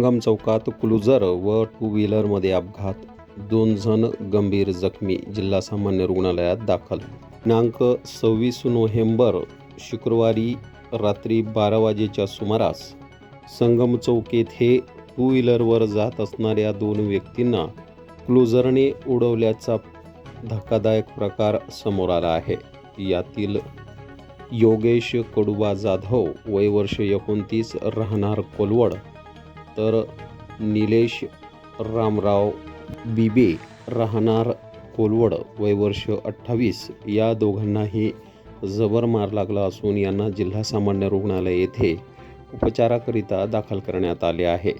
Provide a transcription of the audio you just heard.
संगम चौकात क्लुझर व टू व्हीलरमध्ये अपघात, 2 जण गंभीर जखमी, जिल्हा सामान्य रुग्णालयात दाखल. दिनांक 26 नोव्हेंबर शुक्रवारी रात्री 12 वाजेच्या सुमारास संगम चौक येथे टू व्हीलरवर जात असणाऱ्या 2 व्यक्तींना क्लुझरने उडवल्याचा धक्कादायक प्रकार समोर आला आहे. यातील योगेश कडुबा जाधव वय वर्ष 29 राहणार कोलवड, तर निलेश रामराव बिबे राहणार कोलवड वय वर्ष 28 या दोघांनाही जबर मार लागला असून यांना जिल्हा सामान्य रुग्णालय येथे उपचाराकरिता दाखल करण्यात आले आहे.